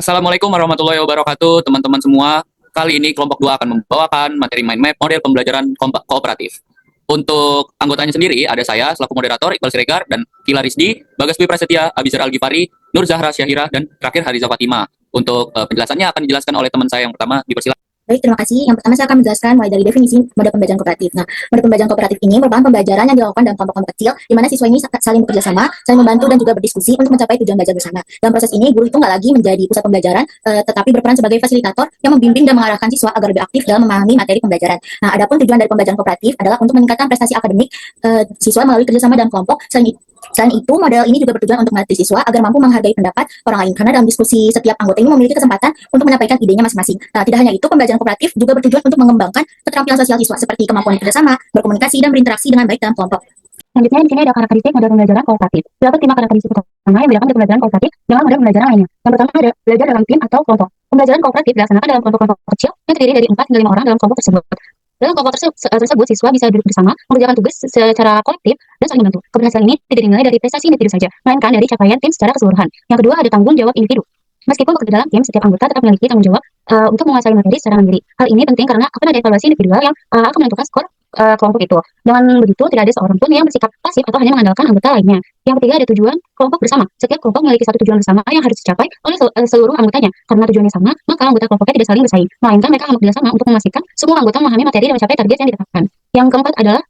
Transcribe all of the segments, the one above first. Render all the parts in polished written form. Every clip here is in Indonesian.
Assalamualaikum warahmatullahi wabarakatuh, teman-teman semua. Kali ini kelompok 2 akan membawakan materi mind map model pembelajaran kooperatif. Untuk anggotanya sendiri, ada saya selaku moderator Iqbal Siregar dan Kila Rizdi, Bagas Dwi Prasetya, Abizar Al-Ghifari, Nur Zahra Syahira, dan terakhir Hariza Fatima. Untuk penjelasannya akan dijelaskan oleh teman saya yang pertama, dipersilakan. Baik, terima kasih. Yang pertama saya akan menjelaskan mulai dari definisi model pembelajaran kooperatif. Nah, model pembelajaran kooperatif ini merupakan pembelajaran yang dilakukan dalam kelompok-kelompok kecil, di mana siswa ini saling bekerja sama, saling membantu dan juga berdiskusi untuk mencapai tujuan belajar bersama. Dalam proses ini, guru itu nggak lagi menjadi pusat pembelajaran, tetapi berperan sebagai fasilitator yang membimbing dan mengarahkan siswa agar lebih aktif dalam memahami materi pembelajaran. Nah, adapun tujuan dari pembelajaran kooperatif adalah untuk meningkatkan prestasi akademik siswa melalui kerjasama dalam kelompok. Selain itu, model ini juga bertujuan untuk melatih siswa agar mampu menghargai pendapat orang lain, karena dalam diskusi setiap anggota ini memiliki kesempatan untuk menyampaikan idenya masing-masing. Nah, tidak hanya itu, pembelajaran kooperatif juga bertujuan untuk mengembangkan keterampilan sosial siswa seperti kemampuan bekerjasama, berkomunikasi, dan berinteraksi dengan baik dalam kelompok. Selanjutnya di sini ada karakteristik model pembelajaran kooperatif. Terdapat 5 karakteristik utama yang membedakan model pembelajaran kooperatif dengan model pembelajaran lainnya. Yang pertama ada belajar dalam tim atau kelompok. Pembelajaran kooperatif dilaksanakan dalam kelompok-kelompok kecil yang terdiri dari 4 hingga 5 orang dalam kelompok tersebut. Dalam kelompok tersebut, siswa bisa duduk bersama, mengerjakan tugas secara kolektif, dan saling membantu. Keberhasilan ini tidak dinilai dari prestasi individu saja, melainkan dari capaian tim secara keseluruhan. Yang kedua, ada tanggung jawab individu. Meskipun bekerja dalam tim, setiap anggota tetap memiliki tanggung jawab untuk menguasai materi secara mandiri. Hal ini penting karena akan ada evaluasi individual yang akan menentukan skor kelompok itu. Dengan begitu, tidak ada seorang pun yang bersikap pasif atau hanya mengandalkan anggota lainnya. Yang ketiga, ada tujuan kelompok bersama. Setiap kelompok memiliki satu tujuan bersama yang harus dicapai oleh seluruh anggotanya. Karena tujuannya sama, maka anggota kelompoknya tidak saling bersaing, melainkan mereka bekerja sama untuk memastikan semua anggota memahami materi dan mencapai target yang ditetapkan. Yang keempat adalah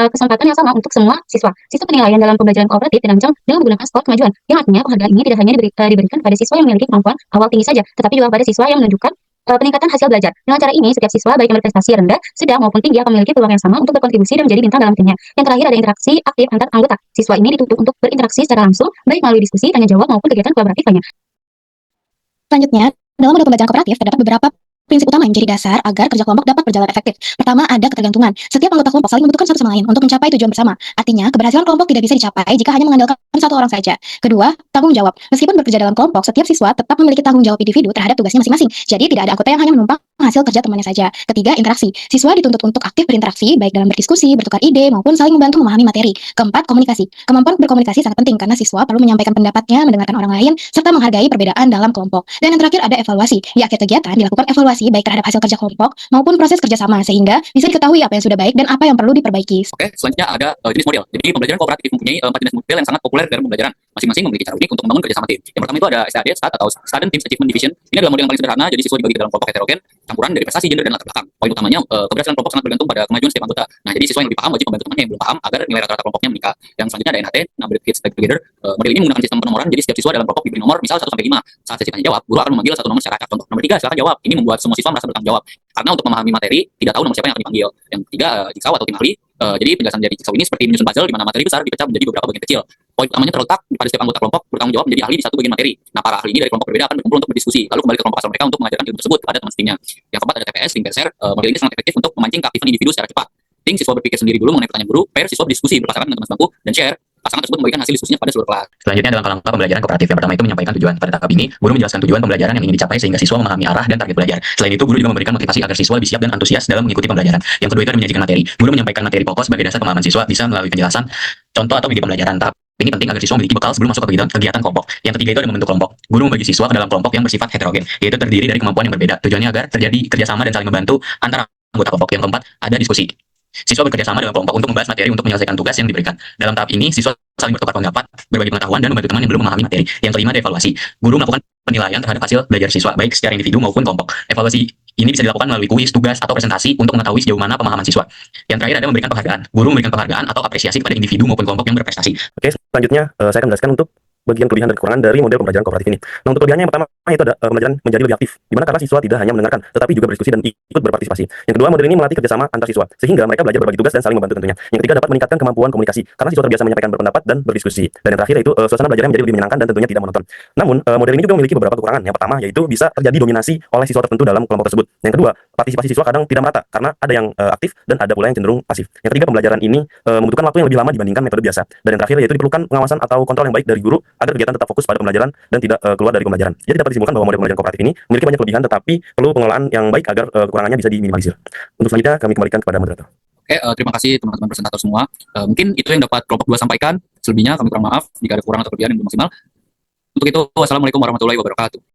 kesempatan yang sama untuk semua siswa. Sistem penilaian dalam pembelajaran kooperatif dirancang dengan menggunakan skor kemajuan, yang artinya penghargaan ini tidak hanya diberikan pada siswa yang memiliki kemampuan awal tinggi saja, tetapi juga pada siswa yang menunjukkan peningkatan hasil belajar. Dengan cara ini, setiap siswa baik yang berprestasi rendah, sedang maupun tinggi akan memiliki peluang yang sama untuk berkontribusi dan menjadi bintang dalam timnya. Yang terakhir ada interaksi aktif antar anggota. Siswa ini dituntut untuk berinteraksi secara langsung, baik melalui diskusi, tanya jawab maupun kegiatan kolaboratif lainnya. Selanjutnya, dalam model pembelajaran kooperatif terdapat beberapa prinsip utama yang menjadi dasar agar kerja kelompok dapat berjalan efektif. Pertama, ada ketergantungan. Setiap anggota kelompok saling membutuhkan satu sama lain untuk mencapai tujuan bersama. Artinya, keberhasilan kelompok tidak bisa dicapai jika hanya mengandalkan satu orang saja. Kedua, tanggung jawab. Meskipun bekerja dalam kelompok, setiap siswa tetap memiliki tanggung jawab individu terhadap tugasnya masing-masing. Jadi, tidak ada anggota yang hanya menumpang hasil kerja temannya saja. Ketiga, interaksi. Siswa dituntut untuk aktif berinteraksi, baik dalam berdiskusi, bertukar ide, maupun saling membantu memahami materi. Keempat, komunikasi. Kemampuan berkomunikasi sangat penting karena siswa perlu menyampaikan pendapatnya, mendengarkan orang lain, serta menghargai perbedaan dalam kelompok. Dan yang terakhir ada evaluasi. Di akhir kegiatan dilakukan evaluasi baik terhadap hasil kerja kelompok maupun proses kerjasama, sehingga bisa diketahui apa yang sudah baik dan apa yang perlu diperbaiki. Oke, selanjutnya ada jenis model. Jadi pembelajaran kooperatif mempunyai 4 jenis model yang sangat populer dalam pembelajaran. Masing-masing memiliki cara unik untuk membangun kerjasama tim. Yang pertama itu ada STAD, STAT atau Student Teams Achievement Division. Ini adalah model yang paling sederhana, jadi siswa dibagi ke dalam kelompok heterogen, campuran dari prestasi, gender, dan latar belakang. Poin utamanya, keberhasilan kelompok sangat bergantung pada kemajuan setiap anggota. Nah, jadi siswa yang lebih paham wajib membantu temannya yang belum paham agar nilai rata-rata kelompoknya meningkat. Yang selanjutnya ada NHT, Number Kids Take Together. Model ini menggunakan sistem penomoran, jadi setiap siswa dalam kelompok diberi nomor, misal 1 sampai 5. Saat sesi tanya jawab, guru akan memanggil satu nomor secara acak. Contoh, nomor 3, silakan jawab. Ini membuat semua siswa merasa bertanggung jawab. Karena untuk memahami materi, tidak tahu nomor siapa yang akan dipanggil. Yang ketiga, jigsaw atau tim ahli. Jadi penjelasan dari jigsaw ini seperti menyusun puzzle di mana materi besar dipecah menjadi beberapa bagian kecil. Poin utamanya terletak pada setiap anggota kelompok bertanggung jawab menjadi ahli di satu bagian materi. Nah, para ahli ini dari kelompok berbeda akan berkumpul untuk berdiskusi, lalu kembali ke kelompok asal mereka untuk mengajarkan ilmu tersebut pada teman setimnya. Yang keempat ada TPS, Think Pair Share. Model ini sangat efektif untuk memancing keaktifan individu secara cepat. Think, siswa berpikir sendiri dulu mengenai pertanyaan guru. Pair, siswa berdiskusi berpasangan dengan teman sebangku. Dan Share, pasangan tersebut membagikan hasil diskusinya pada seluruh kelas. Selanjutnya dalam langkah pembelajaran kooperatif, yang pertama itu menyampaikan tujuan. Pada tahap ini, guru menjelaskan tujuan pembelajaran yang ingin dicapai sehingga siswa memahami arah dan target belajar. Selain itu, guru juga memberikan motivasi agar siswa lebih siap dan antusias dalam mengikuti pembelajaran. Yang kedua itu ada menyajikan materi. Guru menyampaikan materi pokok sebagai dasar pemahaman siswa bisa melalui penjelasan, contoh atau media pembelajaran. Tahap ini penting agar siswa memiliki bekal sebelum masuk ke kegiatan kelompok. Yang ketiga itu ada membentuk kelompok. Guru membagi siswa ke dalam kelompok yang bersifat heterogen, yaitu terdiri dari kemampuan yang berbeda. Tujuannya agar terjadi kerjasama dan saling membantu antara anggota kelompok. Yang keempat ada diskusi. Siswa bekerja sama dalam kelompok untuk membahas materi untuk menyelesaikan tugas yang diberikan. Dalam tahap ini, siswa saling bertukar pendapat, berbagi pengetahuan, dan membantu teman yang belum memahami materi. Yang kelima ada evaluasi. Guru melakukan penilaian terhadap hasil belajar siswa, baik secara individu maupun kelompok. Evaluasi ini bisa dilakukan melalui kuis, tugas, atau presentasi untuk mengetahui sejauh mana pemahaman siswa. Yang terakhir ada memberikan penghargaan. Guru memberikan penghargaan atau apresiasi kepada individu maupun kelompok yang berprestasi. Oke, selanjutnya saya akan menjelaskan untuk bagian kelebihan dan kekurangan dari model pembelajaran kooperatif ini. Nah, untuk kelebihannya yang pertama itu ada pembelajaran menjadi lebih aktif, di mana karena siswa tidak hanya mendengarkan, tetapi juga berdiskusi dan ikut berpartisipasi. Yang kedua, model ini melatih kerjasama antar siswa, sehingga mereka belajar berbagi tugas dan saling membantu tentunya. Yang ketiga, dapat meningkatkan kemampuan komunikasi, karena siswa terbiasa menyampaikan berpendapat dan berdiskusi. Dan yang terakhir yaitu suasana belajarnya menjadi lebih menyenangkan dan tentunya tidak monoton. Namun, model ini juga memiliki beberapa kekurangan. Yang pertama yaitu bisa terjadi dominasi oleh siswa tertentu dalam kelompok tersebut. Yang kedua, partisipasi siswa kadang tidak merata, karena ada yang aktif dan ada pula yang cenderung pasif. Yang ketiga, pembelajaran ini membutuhkan waktu yang lebih lama dibandingkan metode biasa. Dan yang terakhir yaitu diperlukan pengawasan atau kontrol yang baik dari guru agar kegiatan tetap fokus pada pembelajaran dan tidak keluar dari pembelajaran. Jadi dapat disimpulkan bahwa model pembelajaran kooperatif ini memiliki banyak kelebihan, tetapi perlu pengelolaan yang baik agar kekurangannya bisa diminimalisir. Untuk selanjutnya kami kembalikan kepada moderator. Oke, terima kasih teman-teman presentator semua. Mungkin itu yang dapat kelompok 2 sampaikan. Selebihnya kami kurang maaf jika ada kekurangan atau kelebihan yang belum maksimal. Untuk itu, wassalamualaikum warahmatullahi wabarakatuh.